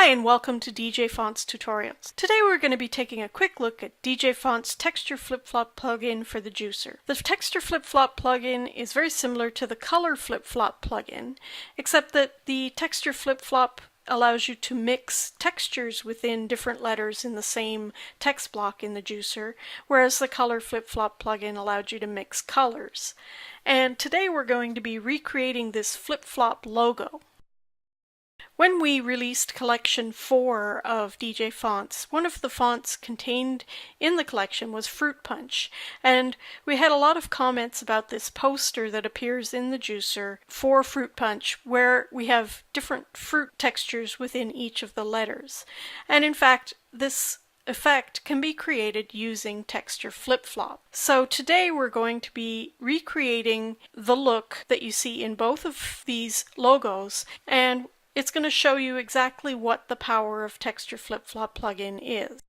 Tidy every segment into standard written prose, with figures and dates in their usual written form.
Hi and welcome to DJ Fonts Tutorials. Today we're going to be taking a quick look at DJ Fonts Texture FlipFlop plugin for the juicer. The Texture FlipFlop plugin is very similar to the Color FlipFlop plugin, except that the Texture FlipFlop allows you to mix textures within different letters in the same text block in the juicer, whereas the Color FlipFlop plugin allowed you to mix colors. And today we're going to be recreating this FlipFlop logo. When we released Collection 4 of DJ Fonts, one of the fonts contained in the collection was Fruit Punch, and we had a lot of comments about this poster that appears in the juicer for Fruit Punch, where we have different fruit textures within each of the letters. And in fact, this effect can be created using Texture FlipFlop. So today we're going to be recreating the look that you see in both of these logos, and it's going to show you exactly what the power of Texture FlipFlop plugin is.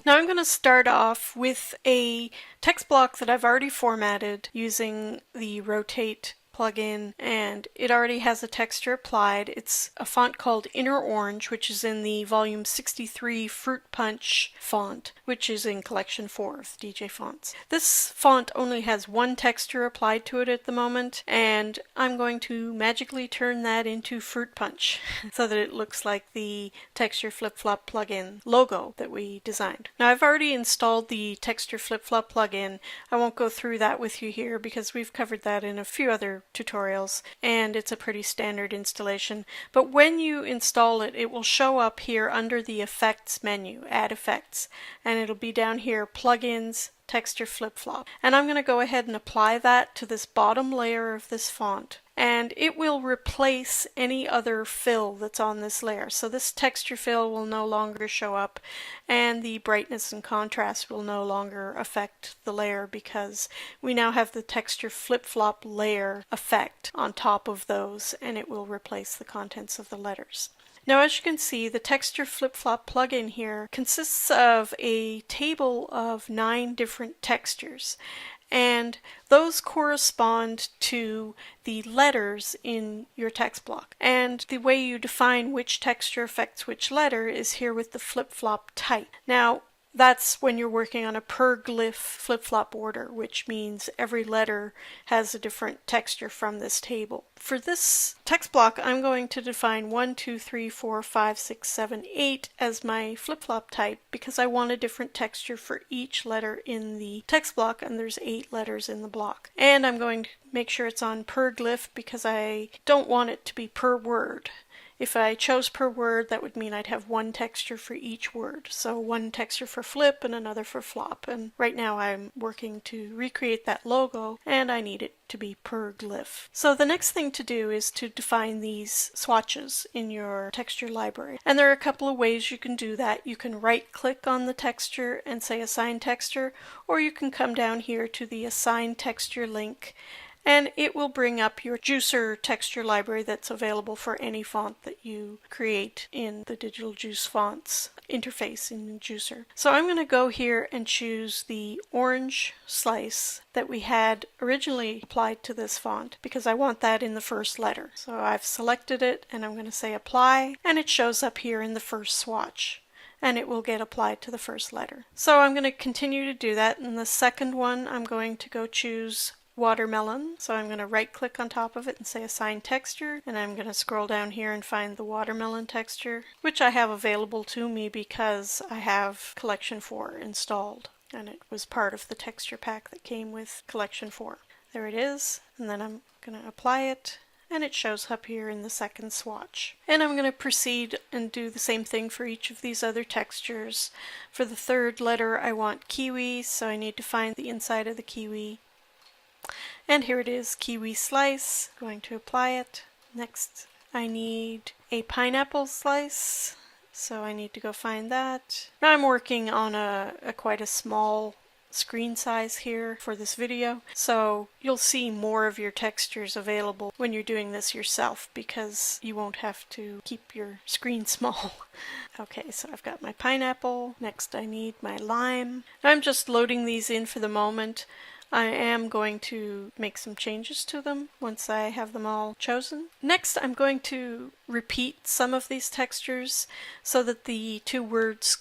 Now I'm going to start off with a text block that I've already formatted using the Rotate plugin, and it already has a texture applied. It's a font called Inner Orange, which is in the volume 63 Fruit Punch font, which is in collection 4 of DJ Fonts. This font only has one texture applied to it at the moment, and I'm going to magically turn that into Fruit Punch so that it looks like the Texture FlipFlop plugin logo that we designed. Now I've already installed the Texture FlipFlop plugin. I won't go through that with you here because we've covered that in a few other tutorials, and it's a pretty standard installation. But when you install it, it will show up here under the Effects menu, Add Effects, and it'll be down here, Plugins, Texture FlipFlop. And I'm going to go ahead and apply that to this bottom layer of this font, and it will replace any other fill that's on this layer. So this texture fill will no longer show up, and the brightness and contrast will no longer affect the layer because we now have the Texture FlipFlop layer effect on top of those, and it will replace the contents of the letters. Now, as you can see, the Texture FlipFlop plugin here consists of a table of 9 different textures, and those correspond to the letters in your text block. And the way you define which texture affects which letter is here with the FlipFlop type. Now, that's when you're working on a per glyph FlipFlop order, which means every letter has a different texture from this table. For this text block, I'm going to define 1, 2, 3, 4, 5, 6, 7, 8 as my FlipFlop type because I want a different texture for each letter in the text block, and there's 8 letters in the block. And I'm going to make sure it's on per glyph because I don't want it to be per word. If I chose per word, that would mean I'd have one texture for each word. So one texture for flip and another for flop. And right now I'm working to recreate that logo, and I need it to be per glyph. So the next thing to do is to define these swatches in your texture library. And there are a couple of ways you can do that. You can right click on the texture and say Assign Texture, or you can come down here to the Assign Texture link, and it will bring up your juicer texture library that's available for any font that you create in the Digital Juice Fonts interface in the juicer. So I'm going to go here and choose the orange slice that we had originally applied to this font because I want that in the first letter. So I've selected it, and I'm going to say Apply, and it shows up here in the first swatch, and it will get applied to the first letter. So I'm going to continue to do that. In the second one, I'm going to go choose Watermelon. So I'm going to right click on top of it and say Assign Texture, and I'm going to scroll down here and find the watermelon texture, which I have available to me because I have Collection 4 installed, and it was part of the texture pack that came with Collection 4. There it is, and then I'm going to apply it, and it shows up here in the second swatch. And I'm going to proceed and do the same thing for each of these other textures. For the third letter, I want kiwi, so I need to find the inside of the kiwi. And here it is, kiwi slice. I'm going to apply it. Next, I need a pineapple slice, so I need to go find that. Now I'm working on quite a small screen size here for this video, so you'll see more of your textures available when you're doing this yourself because you won't have to keep your screen small. Okay, so I've got my pineapple. Next I need my lime. I'm just loading these in for the moment. I am going to make some changes to them once I have them all chosen. Next, I'm going to repeat some of these textures so that the two words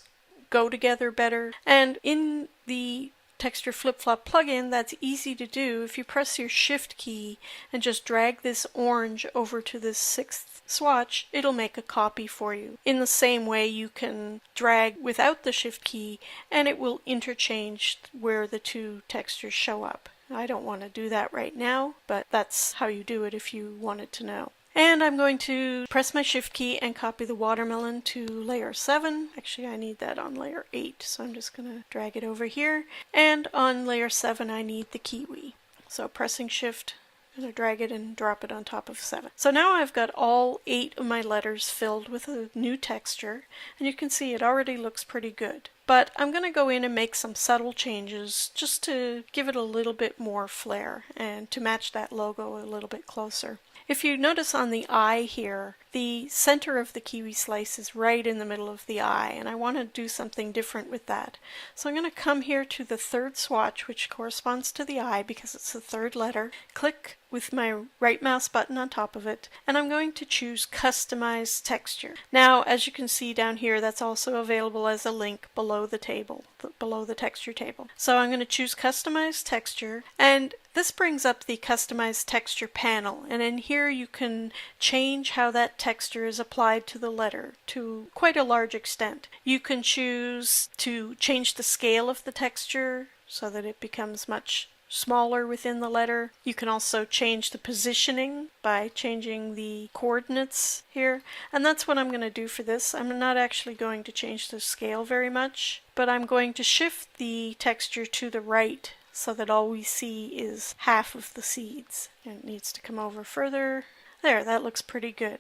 go together better. And in the Texture FlipFlop plugin, that's easy to do. If you press your Shift key and just drag this orange over to this 6th swatch, it'll make a copy for you. In the same way, you can drag without the Shift key and it will interchange where the two textures show up. I don't want to do that right now, but that's how you do it if you wanted to know. And I'm going to press my Shift key and copy the watermelon to layer 7. Actually, I need that on layer 8, so I'm just going to drag it over here. And on layer 7, I need the kiwi. So pressing Shift, I'm going to drag it and drop it on top of 7. So now I've got all 8 of my letters filled with a new texture, and you can see it already looks pretty good. But I'm going to go in and make some subtle changes just to give it a little bit more flair and to match that logo a little bit closer. If you notice on the eye here, the center of the kiwi slice is right in the middle of the eye, and I want to do something different with that. So I'm going to come here to the 3rd swatch, which corresponds to the eye because it's the 3rd letter, click with my right mouse button on top of it, and I'm going to choose Customize Texture. Now, as you can see down here, that's also available as a link below the table, below the texture table. So I'm going to choose Customize Texture, and this brings up the Customize Texture panel, and in here you can change how that texture is applied to the letter to quite a large extent. You can choose to change the scale of the texture so that it becomes much smaller within the letter. You can also change the positioning by changing the coordinates here, and that's what I'm going to do for this. I'm not actually going to change the scale very much, but I'm going to shift the texture to the right so that all we see is half of the seeds. And it needs to come over further. There, that looks pretty good.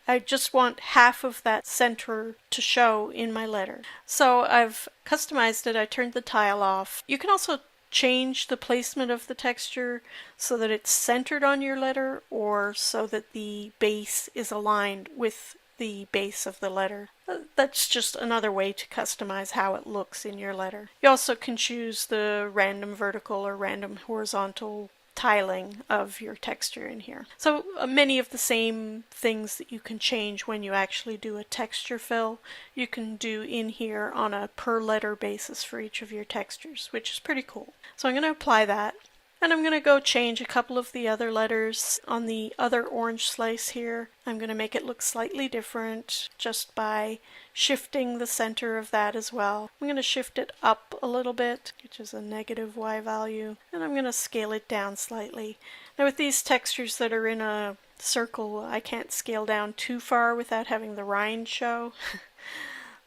I just want half of that center to show in my letter. So I've customized it. I turned the tile off. You can also change the placement of the texture so that it's centered on your letter or so that the base is aligned with the base of the letter. That's just another way to customize how it looks in your letter. You also can choose the random vertical or random horizontal tiling of your texture in here. So many of the same things that you can change when you actually do a texture fill, you can do in here on a per letter basis for each of your textures, which is pretty cool. So I'm going to apply that, and I'm going to go change a couple of the other letters on the other orange slice here. I'm going to make it look slightly different just by shifting the center of that as well. I'm going to shift it up a little bit, which is a negative Y value, and I'm going to scale it down slightly. Now with these textures that are in a circle, I can't scale down too far without having the rind show.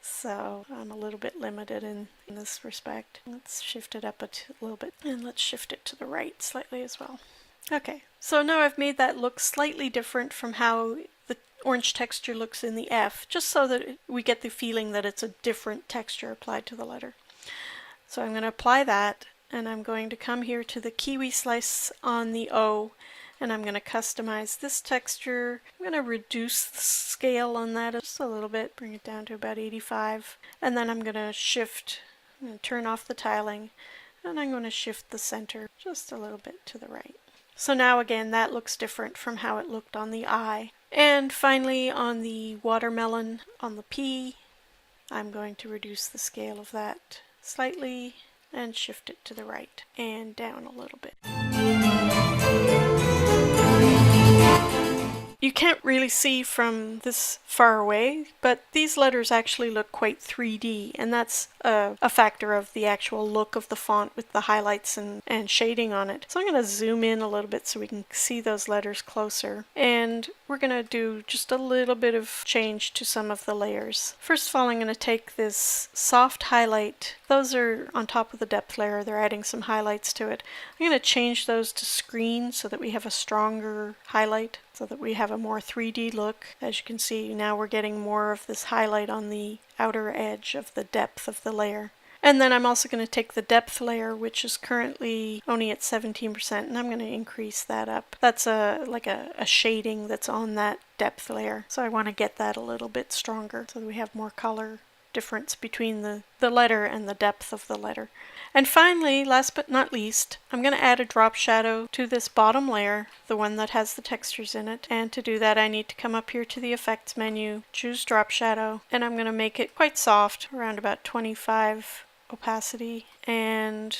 So I'm a little bit limited in this respect. Let's shift it up a little bit, and let's shift it to the right slightly as well. Okay, so now I've made that look slightly different from how the orange texture looks in the F, just so that we get the feeling that it's a different texture applied to the letter. So I'm going to apply that, and I'm going to come here to the kiwi slice on the O, and I'm going to customize this texture. I'm going to reduce the scale on that just a little bit, bring it down to about 85, and then I'm going to turn off the tiling, and I'm going to shift the center just a little bit to the right. So now again, that looks different from how it looked on the I. And finally, on the watermelon, on the P, I'm going to reduce the scale of that slightly and shift it to the right and down a little bit. You can't really see from this far away, but these letters actually look quite 3D, and that's a factor of the actual look of the font with the highlights and shading on it. So I'm going to zoom in a little bit so we can see those letters closer, and we're going to do just a little bit of change to some of the layers. First of all, I'm going to take this soft highlight. Those are on top of the depth layer. They're adding some highlights to it. I'm going to change those to screen so that we have a stronger highlight, so that we have a more 3D look. As you can see, now we're getting more of this highlight on the outer edge of the depth of the layer. And then I'm also going to take the depth layer, which is currently only at 17%, and I'm going to increase that up. That's like a shading that's on that depth layer. So I want to get that a little bit stronger so that we have more color difference between the letter and the depth of the letter. And finally, last but not least, I'm going to add a drop shadow to this bottom layer, the one that has the textures in it. And to do that, I need to come up here to the Effects menu, choose Drop Shadow, and I'm going to make it quite soft, around about 25 opacity, and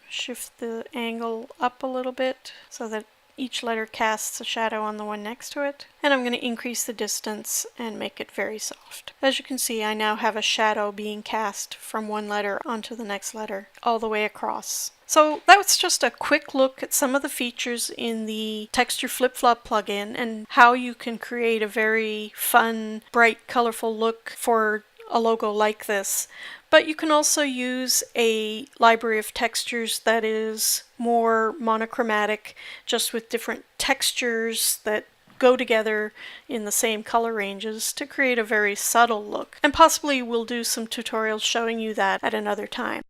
shift the angle up a little bit so that each letter casts a shadow on the one next to it. And I'm going to increase the distance and make it very soft. As you can see, I now have a shadow being cast from one letter onto the next letter all the way across. So that was just a quick look at some of the features in the Texture FlipFlop plugin and how you can create a very fun, bright, colorful look for a logo like this. But you can also use a library of textures that is more monochromatic, just with different textures that go together in the same color ranges to create a very subtle look. And possibly we'll do some tutorials showing you that at another time.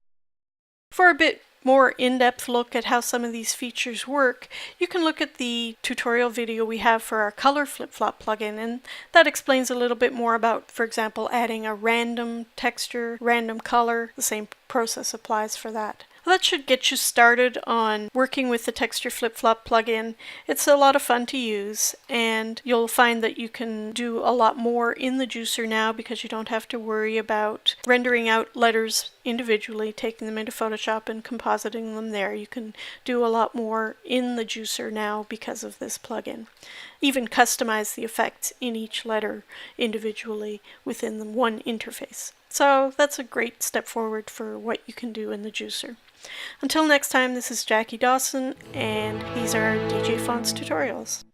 For a bit more in-depth look at how some of these features work, you can look at the tutorial video we have for our Color FlipFlop plugin, and that explains a little bit more about, for example, adding a random texture, random color. The same process applies for that. Well, that should get you started on working with the Texture FlipFlop plugin. It's a lot of fun to use, and you'll find that you can do a lot more in the juicer now because you don't have to worry about rendering out letters individually, taking them into Photoshop and compositing them there. You can do a lot more in the juicer now because of this plugin. Even customize the effects in each letter individually within the one interface. So that's a great step forward for what you can do in the juicer. Until next time, this is Jackie Dawson, and these are DJ Fonts tutorials.